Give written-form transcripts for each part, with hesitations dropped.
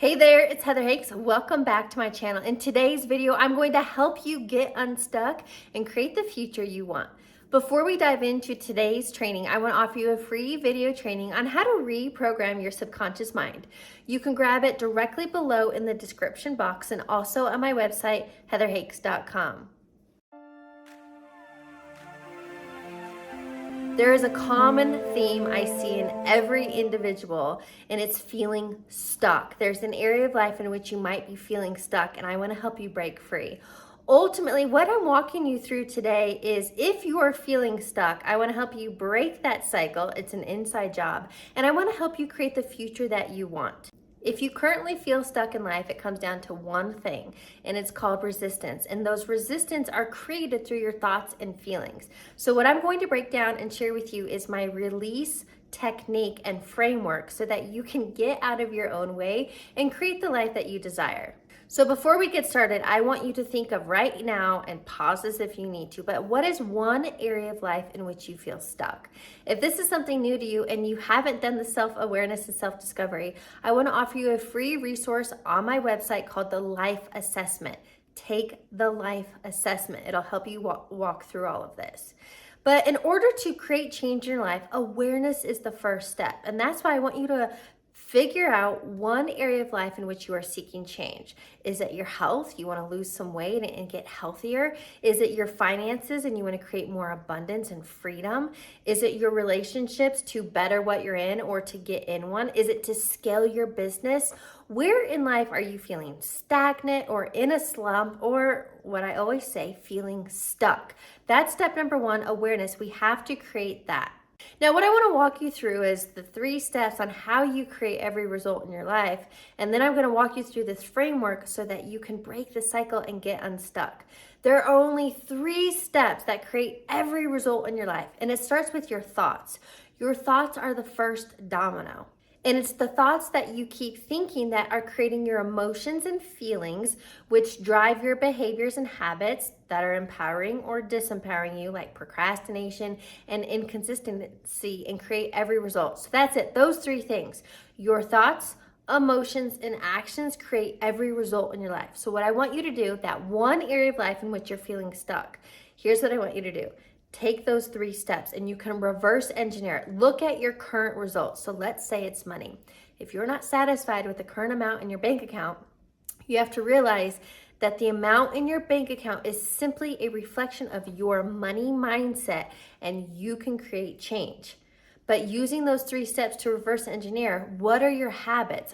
Hey there, it's Heather Hakes. Welcome back to my channel. In today's video, I'm going to help you get unstuck and create the future you want. Before we dive into today's training, I want to offer you a free video training on how to reprogram your subconscious mind. You can grab it directly below in the description box and also on my website, heatherhakes.com. There is a common theme I see in every individual, and it's feeling stuck. There's an area of life in which you might be feeling stuck, and I want to help you break free. Ultimately, what I'm walking you through today is if you are feeling stuck, I want to help you break that cycle. It's an inside job, and I want to help you create the future that you want. If you currently feel stuck in life, it comes down to one thing, and it's called resistance. And those resistance are created through your thoughts and feelings. So what I'm going to break down and share with you is my release technique and framework so that you can get out of your own way and create the life that you desire. So before we get started, I want you to think of right now, and pause this if you need to, but what is one area of life in which you feel stuck? If this is something new to you and you haven't done the self-awareness and self-discovery, I want to offer you a free resource on my website called the Life Assessment. Take the Life Assessment. It'll help you walk through all of this. But in order to create change in your life, awareness is the first step. And that's why I want you to figure out one area of life in which you are seeking change. Is it your health? You want to lose some weight and get healthier? Is it your finances and you want to create more abundance and freedom? Is it your relationships to better what you're in or to get in one? Is it to scale your business? Where in life are you feeling stagnant or in a slump, or what I always say, feeling stuck? That's step number one, awareness. We have to create that. Now, what I want to walk you through is the 3 steps on how you create every result in your life. And then I'm going to walk you through this framework so that you can break the cycle and get unstuck. There are only 3 steps that create every result in your life. And it starts with your thoughts. Your thoughts are the first domino. And it's the thoughts that you keep thinking that are creating your emotions and feelings, which drive your behaviors and habits that are empowering or disempowering you, like procrastination and inconsistency, and create every result. So that's it. Those 3 things. Your thoughts, emotions, and actions create every result in your life. So what I want you to do, that one area of life in which you're feeling stuck, here's what I want you to do. Take those 3 steps and you can reverse engineer it. Look at your current results. So let's say it's money. If you're not satisfied with the current amount in your bank account, you have to realize that the amount in your bank account is simply a reflection of your money mindset, and you can create change. But using those 3 steps to reverse engineer, what are your habits?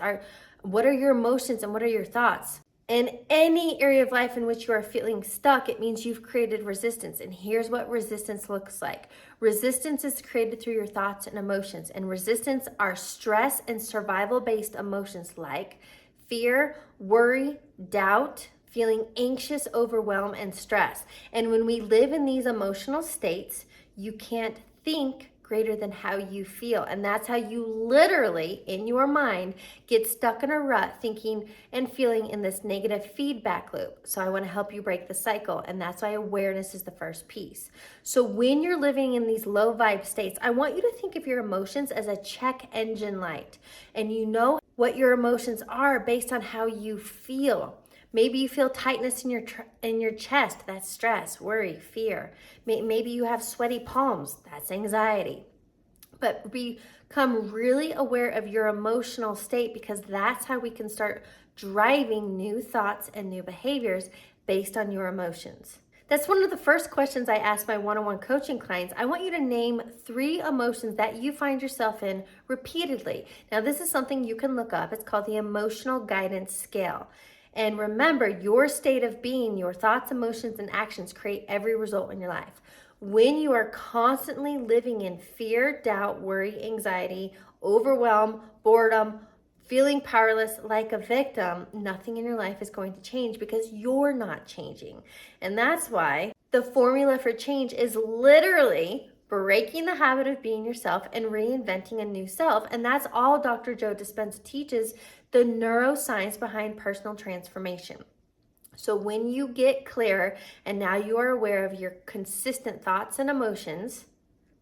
What are your emotions and what are your thoughts? In any area of life in which you are feeling stuck, it means you've created resistance. And here's what resistance looks like. Resistance is created through your thoughts and emotions. And resistance are stress and survival-based emotions like fear, worry, doubt, feeling anxious, overwhelmed, and stress. And when we live in these emotional states, you can't think greater than how you feel. And that's how you literally, in your mind, get stuck in a rut thinking and feeling in this negative feedback loop. So I want to help you break the cycle. And that's why awareness is the first piece. So when you're living in these low vibe states, I want you to think of your emotions as a check engine light. And you know what your emotions are based on how you feel. Maybe you feel tightness in your chest, that's stress, worry, fear. Maybe you have sweaty palms, that's anxiety. But become really aware of your emotional state, because that's how we can start driving new thoughts and new behaviors based on your emotions. That's one of the first questions I ask my one-on-one coaching clients. I want you to name 3 emotions that you find yourself in repeatedly. Now, this is something you can look up. It's called the Emotional Guidance Scale. And remember, your state of being, your thoughts, emotions, and actions create every result in your life. When you are constantly living in fear, doubt, worry, anxiety, overwhelm, boredom, feeling powerless like a victim, nothing in your life is going to change because you're not changing. And that's why the formula for change is literally breaking the habit of being yourself and reinventing a new self. And that's all Dr. Joe Dispenza teaches, the neuroscience behind personal transformation. So when you get clear and now you are aware of your consistent thoughts and emotions,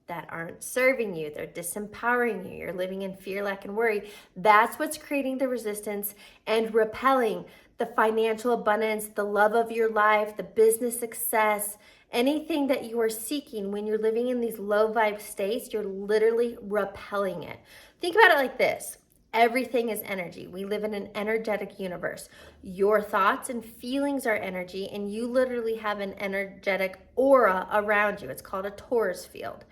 that aren't serving you. They're disempowering you. You're living in fear, lack, and worry. That's what's creating the resistance and repelling the financial abundance, the love of your life, the business success, anything that you are seeking. When you're living in these low vibe states, you're literally repelling it. Think about it like this. Everything is energy. We live in an energetic universe. Your thoughts and feelings are energy, and you literally have an energetic aura around you. It's called a Taurus field.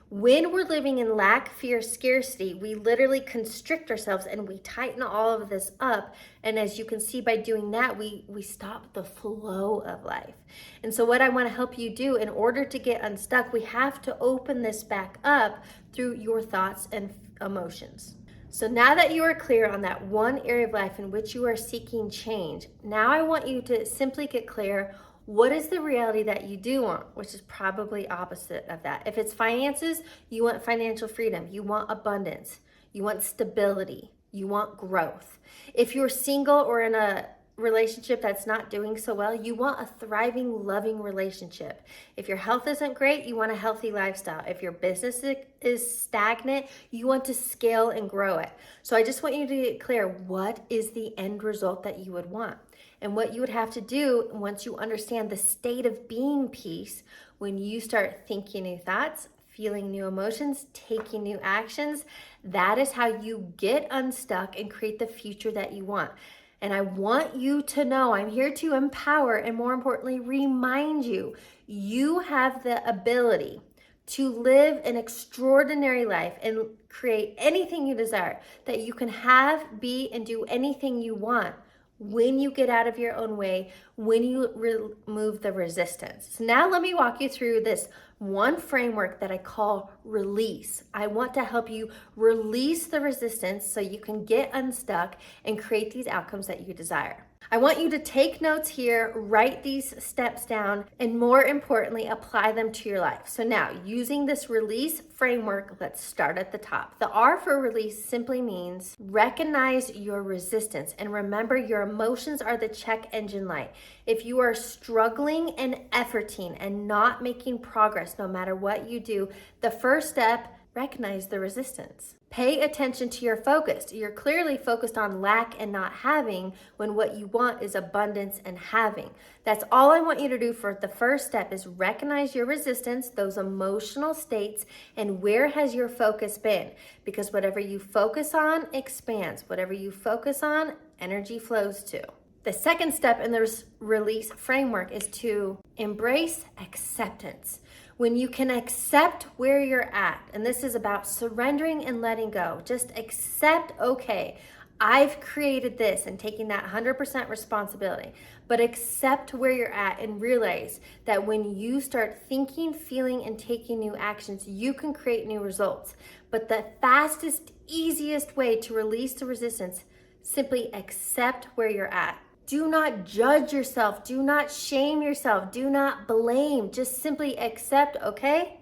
When we're living in lack, fear, scarcity, we literally constrict ourselves and we tighten all of this up. And as you can see, by doing that, we stop the flow of life. And so what I want to help you do in order to get unstuck, we have to open this back up through your thoughts and emotions. So now that you are clear on that one area of life in which you are seeking change, now I want you to simply get clear. What is the reality that you do want, which is probably opposite of that? If it's finances, you want financial freedom, you want abundance, you want stability, you want growth. If you're single or in a relationship that's not doing so well, you want a thriving, loving relationship. If your health isn't great, you want a healthy lifestyle. If your business is stagnant, you want to scale and grow it. So I just want you to get clear, what is the end result that you would want? And what you would have to do once you understand the state of being peace, when you start thinking new thoughts, feeling new emotions, taking new actions, that is how you get unstuck and create the future that you want. And I want you to know I'm here to empower and, more importantly, remind you, you have the ability to live an extraordinary life and create anything you desire, that you can have, be, and do anything you want when you get out of your own way, when you remove the resistance. So now let me walk you through this one framework that I call release. I want to help you release the resistance so you can get unstuck and create these outcomes that you desire. I want you to take notes here, write these steps down, and more importantly, apply them to your life. So now, using this release framework, let's start at the top. The R for release simply means recognize your resistance and remember your emotions are the check engine light. If you are struggling and efforting and not making progress no matter what you do, the first step, recognize the resistance. Pay attention to your focus. You're clearly focused on lack and not having when what you want is abundance and having. That's all I want you to do for the first step is recognize your resistance, those emotional states, and where has your focus been? Because whatever you focus on expands. Whatever you focus on, energy flows to. The second step in the release framework is to embrace acceptance. When you can accept where you're at, and this is about surrendering and letting go, just accept, okay, I've created this and taking that 100% responsibility, but accept where you're at and realize that when you start thinking, feeling, and taking new actions, you can create new results. But the fastest, easiest way to release the resistance, simply accept where you're at. Do not judge yourself. Do not shame yourself. Do not blame. Just simply accept, okay,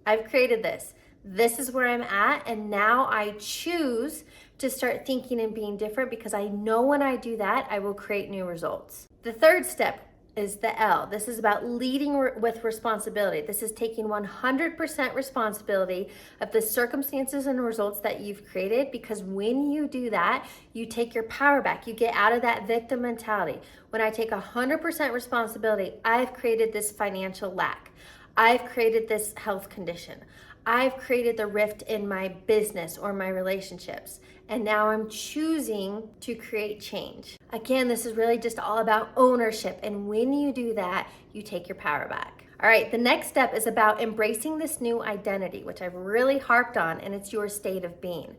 I've created this. This is where I'm at. And now I choose to start thinking and being different because I know when I do that, I will create new results. The third step is the L. This is about leading with responsibility. This is taking 100% responsibility of the circumstances and results that you've created, because when you do that, you take your power back. You get out of that victim mentality. When I take 100% responsibility, I've created this financial lack. I've created this health condition. I've created the rift in my business or my relationships. And now I'm choosing to create change. Again, this is really just all about ownership. And when you do that, you take your power back. All right, the next step is about embracing this new identity, which I've really harped on, and it's your state of being.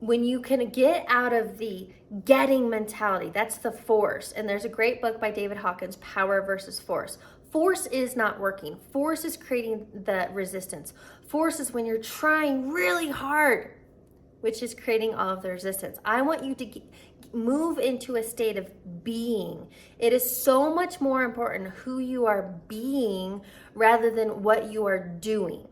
When you can get out of the getting mentality, that's the force. And there's a great book by David Hawkins, Power versus Force. Force is not working. Force is creating the resistance. Force is when you're trying really hard, which is creating all of the resistance. I want you to move into a state of being. It is so much more important who you are being rather than what you are doing.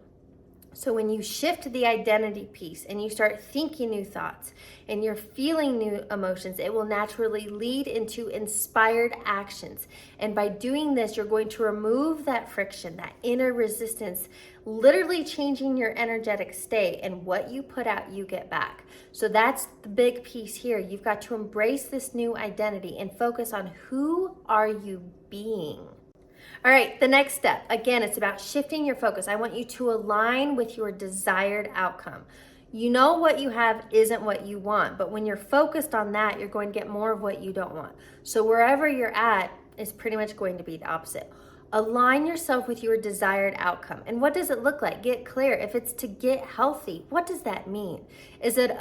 So when you shift the identity piece and you start thinking new thoughts and you're feeling new emotions, it will naturally lead into inspired actions. And by doing this, you're going to remove that friction, that inner resistance, literally changing your energetic state, and what you put out, you get back. So that's the big piece here. You've got to embrace this new identity and focus on who are you being. All right, the next step, again, it's about shifting your focus. I want you to align with your desired outcome. You know what you have isn't what you want, but when you're focused on that, you're going to get more of what you don't want. So wherever you're at is pretty much going to be the opposite. Align yourself with your desired outcome. And what does it look like? Get clear. If it's to get healthy, what does that mean? Is it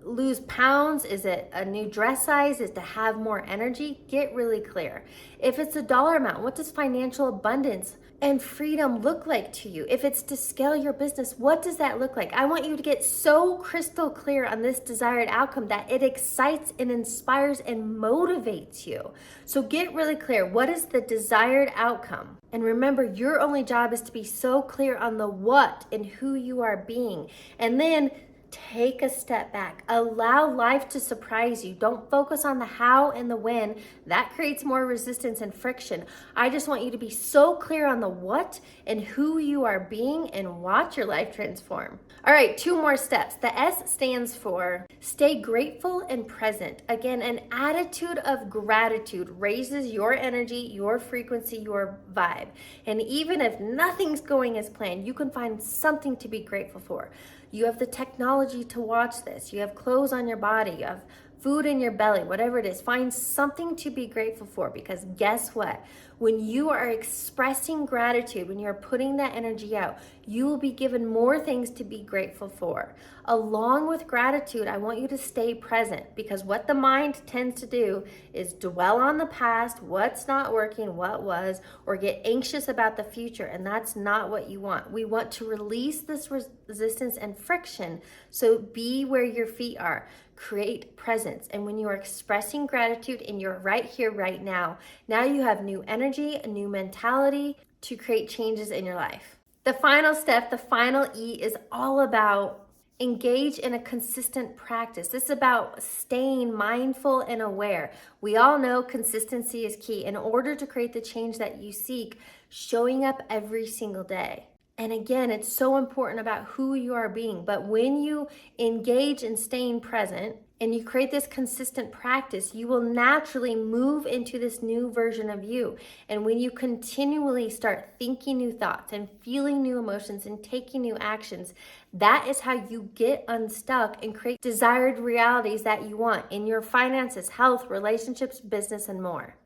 lose pounds? Is it a new dress size? Is it to have more energy? Get really clear. If it's a dollar amount, what does financial abundance and freedom look like to you? If it's to scale your business, what does that look like? I want you to get so crystal clear on this desired outcome that it excites and inspires and motivates you. So get really clear. What is the desired outcome? And remember, your only job is to be so clear on the what and who you are being. And then take a step back. Allow life to surprise you. Don't focus on the how and the when. That creates more resistance and friction. I just want you to be so clear on the what and who you are being and watch your life transform. All right, 2 more steps. The S stands for stay grateful and present. Again, an attitude of gratitude raises your energy, your frequency, your vibe. And even if nothing's going as planned, you can find something to be grateful for. You have the technology to watch this. You have clothes on your body. You have food in your belly, whatever it is. Find something to be grateful for, because guess what? When you are expressing gratitude, when you're putting that energy out, you will be given more things to be grateful for. Along with gratitude, I want you to stay present, because what the mind tends to do is dwell on the past, what's not working, what was, or get anxious about the future, and that's not what you want. We want to release this resistance and friction, so be where your feet are. Create presence. And when you are expressing gratitude and you're right here, right now, now you have new energy, a new mentality to create changes in your life. The final step, the final E, is all about engage in a consistent practice. This is about staying mindful and aware. We all know consistency is key. In order to create the change that you seek, showing up every single day. And again, it's so important about who you are being. But when you engage in staying present and you create this consistent practice, you will naturally move into this new version of you. And when you continually start thinking new thoughts and feeling new emotions and taking new actions, that is how you get unstuck and create desired realities that you want in your finances, health, relationships, business, and more.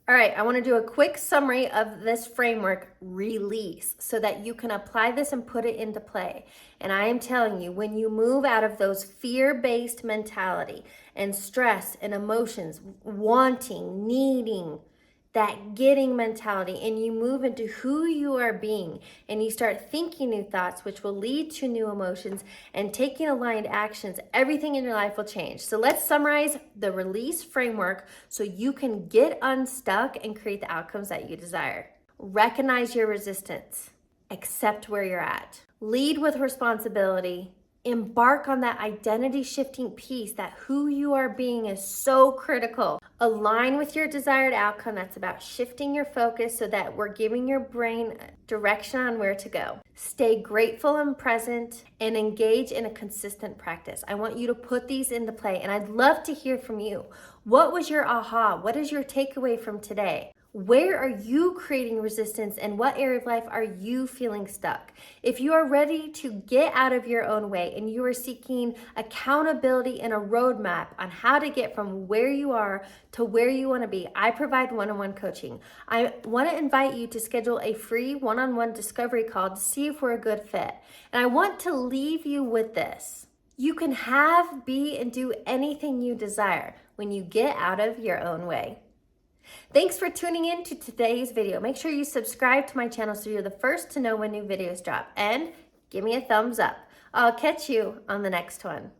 All right, I want to do a quick summary of this framework, release, so that you can apply this and put it into play. And I am telling you, when you move out of those fear-based mentality and stress and emotions, wanting, needing, that getting mentality, and you move into who you are being, and you start thinking new thoughts, which will lead to new emotions, and taking aligned actions, everything in your life will change. So let's summarize the release framework so you can get unstuck and create the outcomes that you desire. Recognize your resistance. Accept where you're at. Lead with responsibility. Embark on that identity shifting piece, that who you are being is so critical. Align with your desired outcome. That's about shifting your focus so that we're giving your brain direction on where to go. Stay grateful and present, and engage in a consistent practice. I want you to put these into play, and I'd love to hear from you. What was your aha? What is your takeaway from today? Where are you creating resistance, and what area of life are you feeling stuck? If you are ready to get out of your own way and you are seeking accountability and a roadmap on how to get from where you are to where you want to be, I provide one-on-one coaching. I want to invite you to schedule a free one-on-one discovery call to see if we're a good fit. And I want to leave you with this. You can have, be, and do anything you desire when you get out of your own way. Thanks for tuning in to today's video. Make sure you subscribe to my channel so you're the first to know when new videos drop, and give me a thumbs up. I'll catch you on the next one.